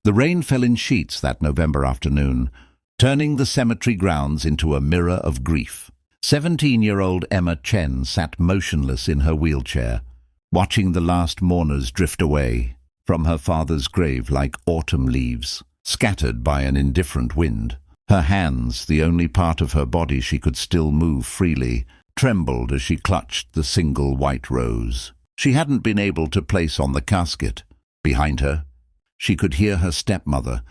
The rain fell in sheets that November afternoon, turning the cemetery grounds into a mirror of grief. 17-year-old Emma Chen sat motionless in her wheelchair, watching the last mourners drift away from her father's grave like autumn leaves, scattered by an indifferent wind. Her hands, the only part of her body she could still move freely, trembled as she clutched the single white rose she hadn't been able to place on the casket. Behind her, she could hear her stepmother,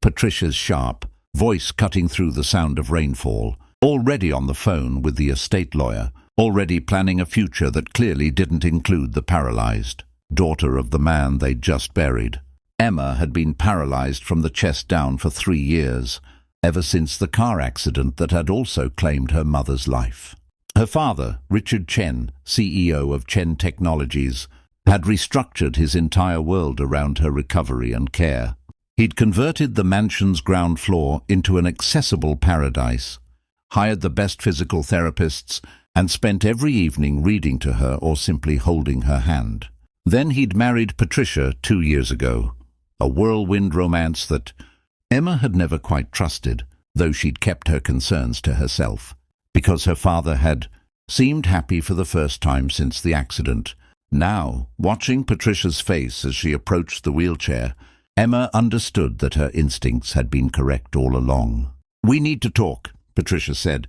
Patricia's sharp voice cutting through the sound of rainfall, already on the phone with the estate lawyer, already planning a future that clearly didn't include the paralyzed, daughter of the man they'd just buried. Emma had been paralyzed from the chest down for 3 years, ever since the car accident that had also claimed her mother's life. Her father, Richard Chen, CEO of Chen Technologies, had restructured his entire world around her recovery and care. He'd converted the mansion's ground floor into an accessible paradise, hired the best physical therapists, and spent every evening reading to her or simply holding her hand. Then he'd married Patricia 2 years ago, a whirlwind romance that Emma had never quite trusted, though she'd kept her concerns to herself, because her father had seemed happy for the first time since the accident. Now, watching Patricia's face as she approached the wheelchair, Emma understood that her instincts had been correct all along. "We need to talk," Patricia said,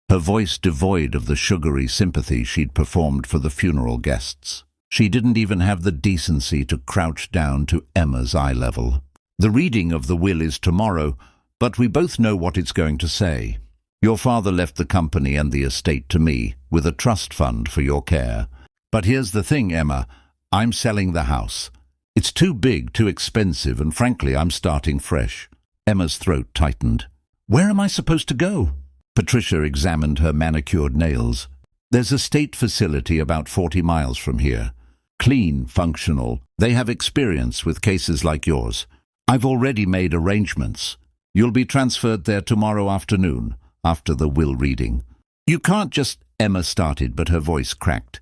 her voice devoid of the sugary sympathy she'd performed for the funeral guests. She didn't even have the decency to crouch down to Emma's eye level. "The reading of the will is tomorrow, but we both know what it's going to say. Your father left the company and the estate to me, with a trust fund for your care. But here's the thing, Emma, I'm selling the house. It's too big, too expensive, and frankly, I'm starting fresh." Emma's throat tightened. "Where am I supposed to go?" Patricia examined her manicured nails. "There's a state facility about 40 miles from here. Clean, functional. They have experience with cases like yours. I've already made arrangements. You'll be transferred there tomorrow afternoon, after the will reading." "You can't just—" Emma started, but her voice cracked.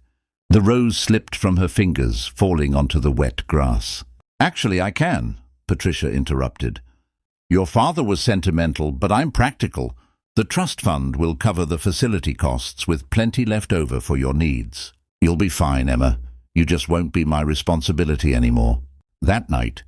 The rose slipped from her fingers, falling onto the wet grass. "Actually, I can," Patricia interrupted. "Your father was sentimental, but I'm practical. The trust fund will cover the facility costs with plenty left over for your needs. You'll be fine, Emma. You just won't be my responsibility anymore." That night,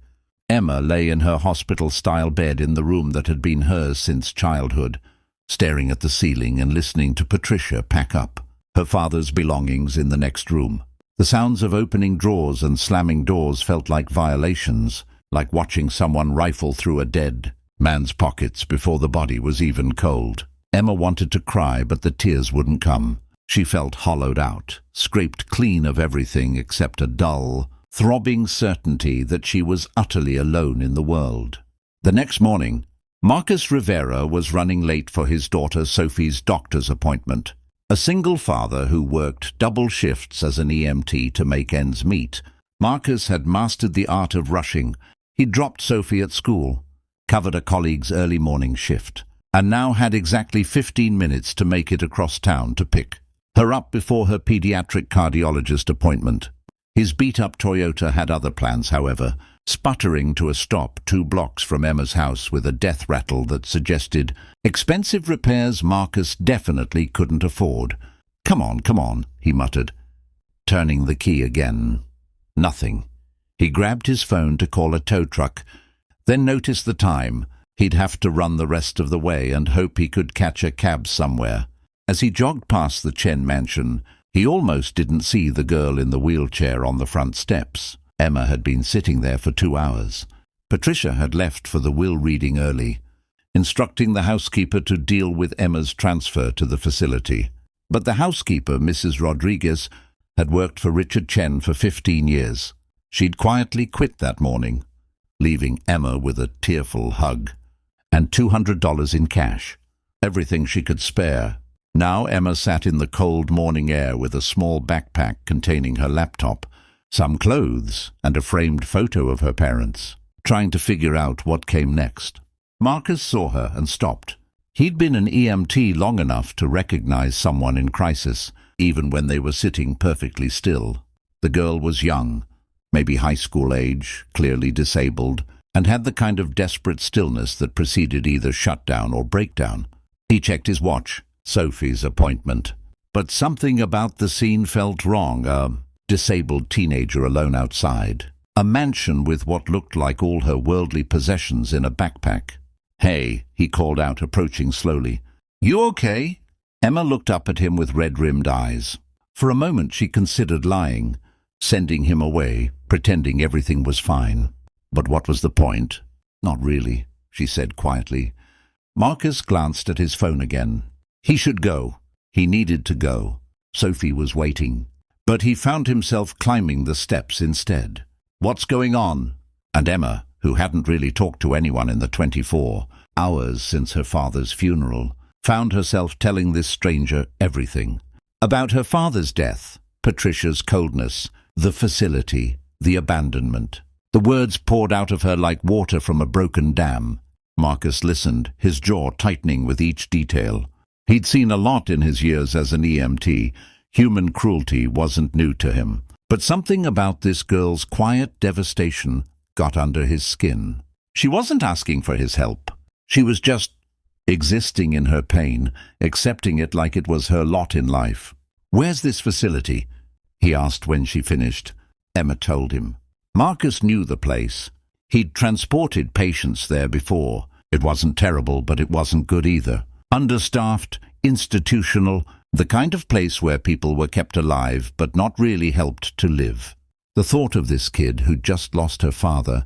Emma lay in her hospital-style bed in the room that had been hers since childhood, staring at the ceiling and listening to Patricia pack up her father's belongings in the next room. The sounds of opening drawers and slamming doors felt like violations, like watching someone rifle through a dead man's pockets before the body was even cold. Emma wanted to cry, but the tears wouldn't come. She felt hollowed out, scraped clean of everything except a dull, throbbing certainty that she was utterly alone in the world. The next morning, Marcus Rivera was running late for his daughter Sophie's doctor's appointment. A single father who worked double shifts as an EMT to make ends meet, Marcus had mastered the art of rushing. He'd dropped Sophie at school, covered a colleague's early morning shift, and now had exactly 15 minutes to make it across town to pick her up before her pediatric cardiologist appointment. His beat-up Toyota had other plans, however, sputtering to a stop 2 blocks from Emma's house with a death rattle that suggested expensive repairs Marcus definitely couldn't afford. Come on," he muttered, turning the key again. Nothing. He grabbed his phone to call a tow truck, then noticed the time. He'd have to run the rest of the way and hope he could catch a cab somewhere. As he jogged past the Chen mansion, he almost didn't see the girl in the wheelchair on the front steps. Emma had been sitting there for 2 hours. Patricia had left for the will reading early, instructing the housekeeper to deal with Emma's transfer to the facility. But the housekeeper, Mrs. Rodriguez, had worked for Richard Chen for 15 years. She'd quietly quit that morning, leaving Emma with a tearful hug and $200 in cash, everything she could spare. Now Emma sat in the cold morning air with a small backpack containing her laptop, some clothes, and a framed photo of her parents, trying to figure out what came next. Marcus saw her and stopped. He'd been an EMT long enough to recognize someone in crisis, even when they were sitting perfectly still. The girl was young, maybe high school age, clearly disabled, and had the kind of desperate stillness that preceded either shutdown or breakdown. He checked his watch. Sophie's appointment. But something about the scene felt wrong. A disabled teenager alone outside. A mansion with what looked like all her worldly possessions in a backpack. "Hey," he called out, approaching slowly. "You okay?" Emma looked up at him with red-rimmed eyes. For a moment she considered lying, sending him away, pretending everything was fine. But what was the point? "Not really," she said quietly. Marcus glanced at his phone again. He should go. He needed to go. Sophie was waiting. But he found himself climbing the steps instead. "What's going on?" And Emma, who hadn't really talked to anyone in the 24 hours since her father's funeral, found herself telling this stranger everything. About her father's death, Patricia's coldness, the facility, the abandonment. The words poured out of her like water from a broken dam. Marcus listened, his jaw tightening with each detail. He'd seen a lot in his years as an EMT. Human cruelty wasn't new to him. But something about this girl's quiet devastation got under his skin. She wasn't asking for his help. She was just existing in her pain, accepting it like it was her lot in life. "Where's this facility?" he asked when she finished. Emma told him. Marcus knew the place. He'd transported patients there before. It wasn't terrible, but it wasn't good either. Understaffed, institutional, the kind of place where people were kept alive but not really helped to live. The thought of this kid who'd just lost her father,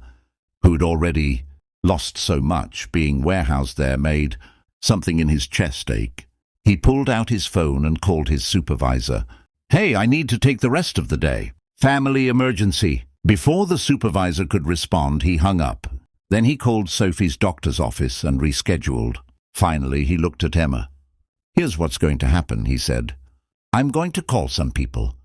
who'd already lost so much, being warehoused there made something in his chest ache. He pulled out his phone and called his supervisor. "Hey, I need to take the rest of the day. Family emergency." Before the supervisor could respond, he hung up. Then he called Sophie's doctor's office and rescheduled. Finally, he looked at Emma. "Here's what's going to happen," he said. "I'm going to call some people.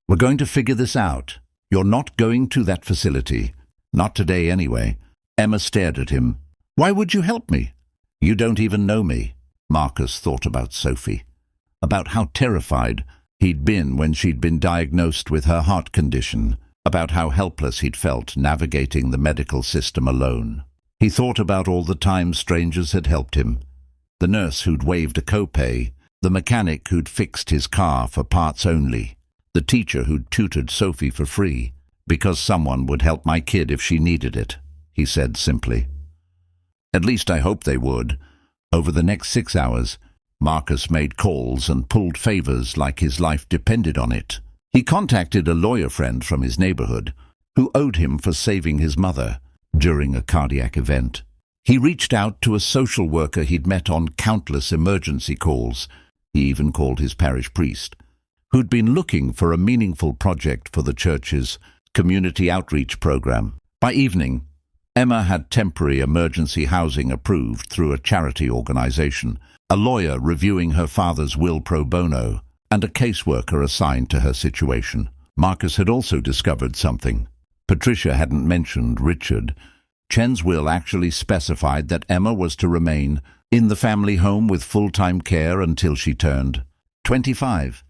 We're going to figure this out. You're not going to that facility. Not today, anyway." Emma stared at him. "Why would you help me? You don't even know me." Marcus thought about Sophie, about how terrified he'd been when she'd been diagnosed with her heart condition, about how helpless he'd felt navigating the medical system alone. He thought about all the times strangers had helped him. The nurse who'd waived a copay, the mechanic who'd fixed his car for parts only, the teacher who'd tutored Sophie for free, "Because someone would help my kid if she needed it," he said simply. "At least I hope they would." Over the next 6 hours, Marcus made calls and pulled favors like his life depended on it. He contacted a lawyer friend from his neighborhood who owed him for saving his mother during a cardiac event. He reached out to a social worker he'd met on countless emergency calls. He even called his parish priest, who'd been looking for a meaningful project for the church's community outreach program. By evening, Emma had temporary emergency housing approved through a charity organization, a lawyer reviewing her father's will pro bono, and a caseworker assigned to her situation. Marcus had also discovered something. Patricia hadn't mentioned Richard. Chen's will actually specified that Emma was to remain in the family home with full-time care until she turned 25,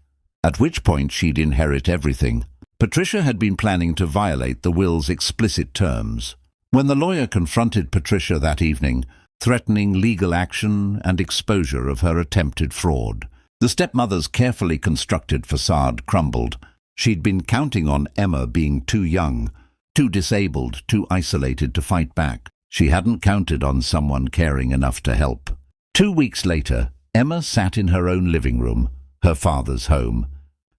at which point she'd inherit everything. Patricia had been planning to violate the will's explicit terms. When the lawyer confronted Patricia that evening, threatening legal action and exposure of her attempted fraud, the stepmother's carefully constructed facade crumbled. She'd been counting on Emma being too young, too disabled, too isolated to fight back. She hadn't counted on someone caring enough to help. 2 weeks later, Emma sat in her own living room, her father's home,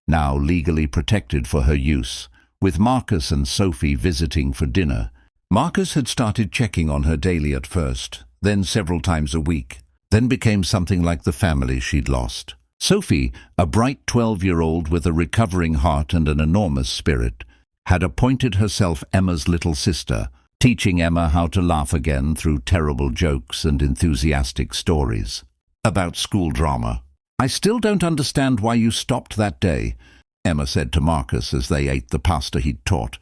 now legally protected for her use, with Marcus and Sophie visiting for dinner. Marcus had started checking on her daily at first, then several times a week, then became something like the family she'd lost. Sophie, a bright 12-year-old with a recovering heart and an enormous spirit, had appointed herself Emma's little sister, teaching Emma how to laugh again through terrible jokes and enthusiastic stories about school drama. "I still don't understand why you stopped that day," Emma said to Marcus as they ate the pasta he'd taught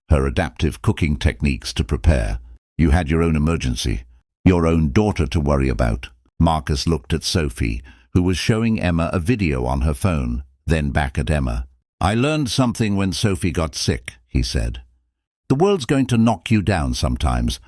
her adaptive cooking techniques to prepare. "You had your own emergency, your own daughter to worry about." Marcus looked at Sophie, who was showing Emma a video on her phone, then back at Emma. "I learned something when Sophie got sick," he said. "The world's going to knock you down sometimes,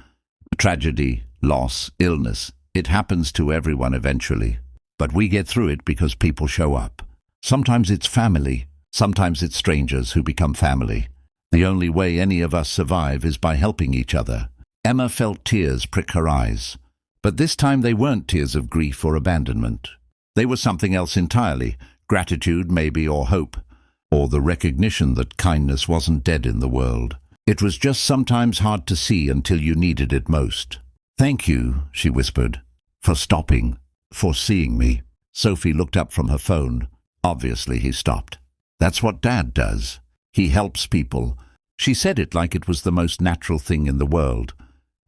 Tragedy, loss, illness, it happens to everyone eventually. But we get through it because people show up. Sometimes it's family, sometimes it's strangers who become family. The only way any of us survive is by helping each other. Emma felt tears prick her eyes. But this time they weren't tears of grief or abandonment. They were something else entirely, gratitude maybe, or hope, or the recognition that kindness wasn't dead in the world. It was just sometimes hard to see until you needed it most. "Thank you," she whispered, "for stopping, for seeing me." Sophie looked up from her phone. Obviously he stopped. That's what Dad does. He helps people. She said it like it was the most natural thing in the world,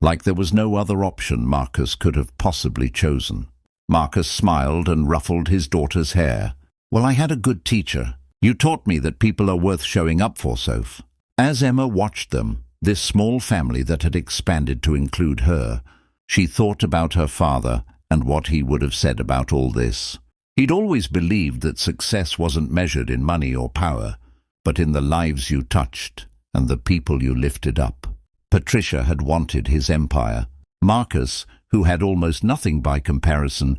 like there was no other option Marcus could have possibly chosen. Marcus smiled and ruffled his daughter's hair. "Well, I had a good teacher. You taught me that people are worth showing up for, Soph." As Emma watched them, this small family that had expanded to include her, she thought about her father and what he would have said about all this. He'd always believed that success wasn't measured in money or power, but in the lives you touched and the people you lifted up. Patricia had wanted his empire. Marcus, who had almost nothing by comparison,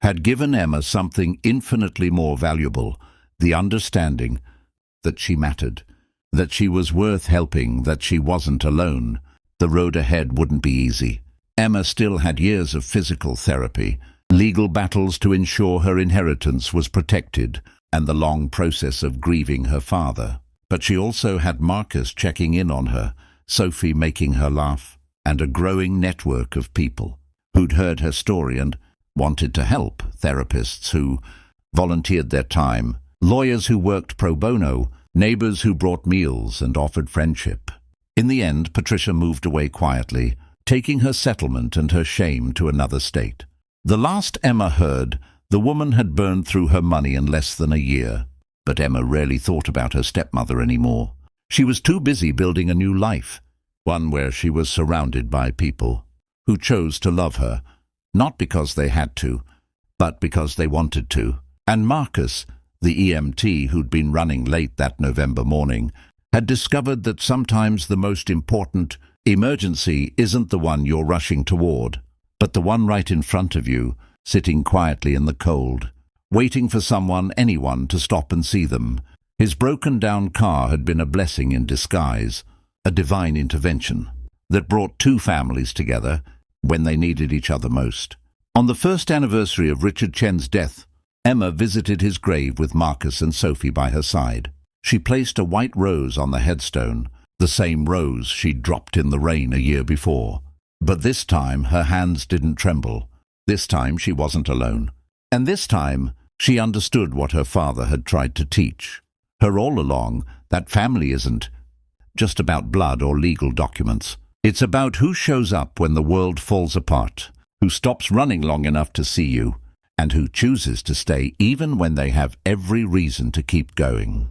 had given Emma something infinitely more valuable, the understanding that she mattered, that she was worth helping, that she wasn't alone. The road ahead wouldn't be easy. Emma still had years of physical therapy, legal battles to ensure her inheritance was protected, and the long process of grieving her father. But she also had Marcus checking in on her, Sophie making her laugh, and a growing network of people who'd heard her story and wanted to help, therapists who volunteered their time, lawyers who worked pro bono, neighbors who brought meals and offered friendship. In the end, Patricia moved away quietly, taking her settlement and her shame to another state. The last Emma heard, the woman had burned through her money in less than a year. But Emma rarely thought about her stepmother anymore. She was too busy building a new life, one where she was surrounded by people who chose to love her, not because they had to, but because they wanted to. And Marcus, the EMT who'd been running late that November morning, had discovered that sometimes the most important emergency isn't the one you're rushing toward, but the one right in front of you, sitting quietly in the cold, waiting for someone, anyone, to stop and see them. His broken-down car had been a blessing in disguise, a divine intervention that brought two families together when they needed each other most. On the first anniversary of Richard Chen's death, Emma visited his grave with Marcus and Sophie by her side. She placed a white rose on the headstone, the same rose she'd dropped in the rain a year before. But this time her hands didn't tremble. This time she wasn't alone. And this time she understood what her father had tried to teach her all along, that family isn't just about blood or legal documents. It's about who shows up when the world falls apart, who stops running long enough to see you, and who chooses to stay even when they have every reason to keep going.